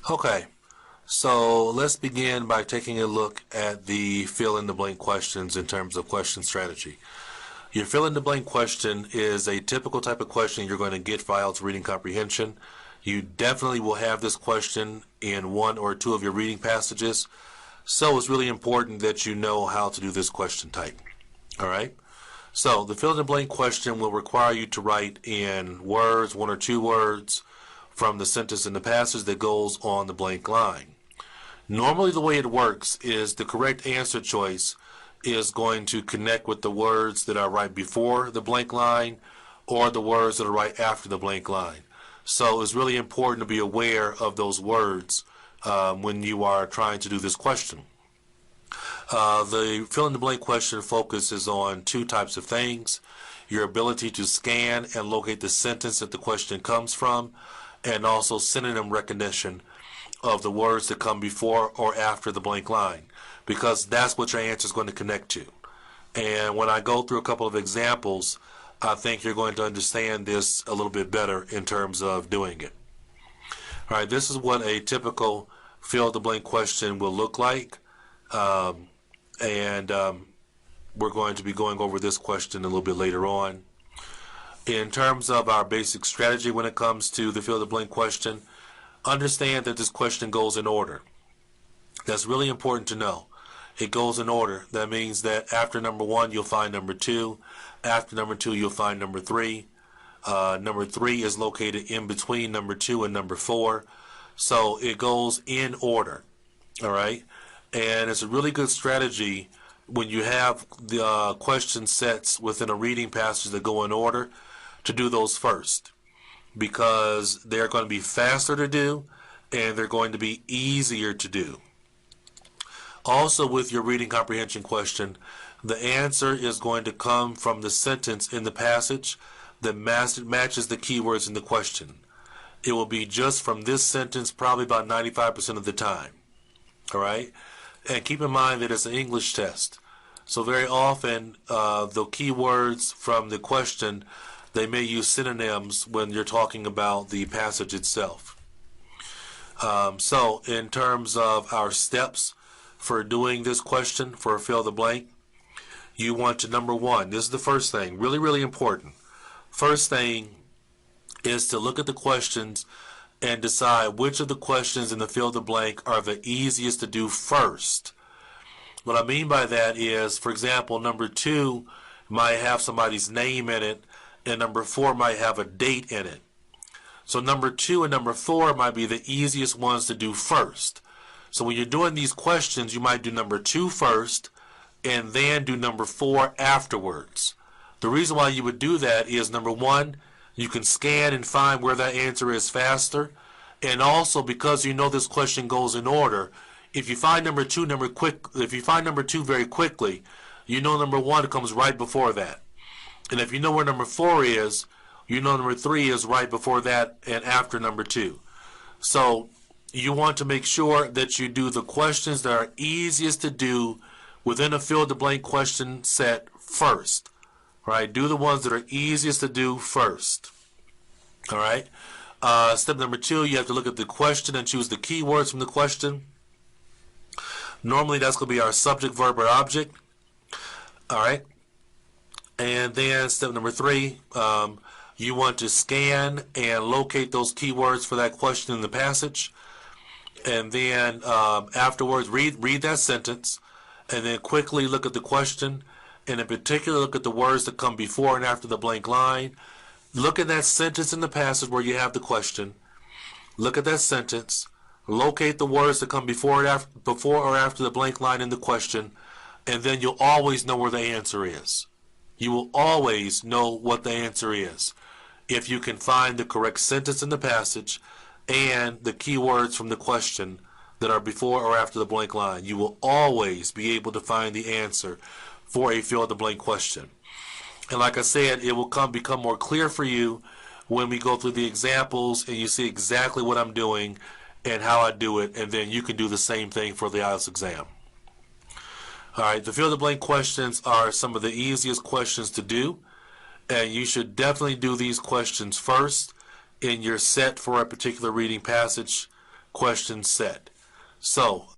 Okay, so let's begin by taking a look at the fill-in-the-blank questions in terms of question strategy. Your fill-in-the-blank question is a typical type of question you're going to get for IELTS reading comprehension. You definitely will have this question in one or two of your reading passages, so it's really important that you know how to do this question type. All right? So the fill-in-the-blank question will require you to write in words, one or two words, from the sentence in the passage that goes on the blank line. Normally the way it works is the correct answer choice is going to connect with the words that are right before the blank line or the words that are right after the blank line. So it's really important to be aware of those words when you are trying to do this question. The fill-in-the-blank question focuses on two types of things: your ability to scan and locate the sentence that the question comes from, and also synonym recognition of the words that come before or after the blank line, because that's what your answer is going to connect to. And when I go through a couple of examples, I think you're going to understand this a little bit better in terms of doing it. All right, this is what a typical fill-in-the-blank question will look like. We're going to be going over this question a little bit later on. In terms of our basic strategy when it comes to the fill-in-the-blank question, understand that this question goes in order. That's really important to know. It goes in order. That means that after number one, you'll find number two. After number two, you'll find number three. Number three is located in between number two and number four. So it goes in order. All right? And it's a really good strategy when you have the question sets within a reading passage that go in order to do those first, because they're going to be faster to do and they're going to be easier to do. Also, with your reading comprehension question, the answer is going to come from the sentence in the passage that matches the keywords in the question. It will be just from this sentence probably about 95% of the time. All right? And keep in mind that it's an English test. So very often the keywords from the question, they may use synonyms when you're talking about the passage itself. So in terms of our steps for doing this question for fill the blank, you want to, number one, this is the first thing, really, really important. First thing is to look at the questions and decide which of the questions in the fill the blank are the easiest to do first. What I mean by that is, for example, number two might have somebody's name in it, and number four might have a date in it. So number two and number four might be the easiest ones to do first. So when you're doing these questions, you might do number two first and then do number four afterwards. The reason why you would do that is, number one, you can scan and find where that answer is faster, and also because you know this question goes in order, if you find number two very quickly, you know number one comes right before that. And if you know where number four is, you know number three is right before that and after number two. So you want to make sure that you do the questions that are easiest to do within a fill-in-the-blank question set first. Right? Do the ones that are easiest to do first. All right? Step number two, you have to look at the question and choose the keywords from the question. Normally that's going to be our subject, verb, or object. All right? And then step number three, you want to scan and locate those keywords for that question in the passage. And then afterwards, read that sentence, and then quickly look at the question, and in particular look at the words that come before and after the blank line. Look at that sentence in the passage where you have the question. Look at that sentence. Locate the words that come before or after the blank line in the question, and then you'll always know where the answer is. You will always know what the answer is if you can find the correct sentence in the passage and the keywords from the question that are before or after the blank line. You will always be able to find the answer for a fill-in-the-blank question. And like I said, it will become more clear for you when we go through the examples and you see exactly what I'm doing and how I do it, and then you can do the same thing for the IELTS exam. All right, the fill-in-the-blank questions are some of the easiest questions to do, and you should definitely do these questions first in your set for a particular reading passage question set. So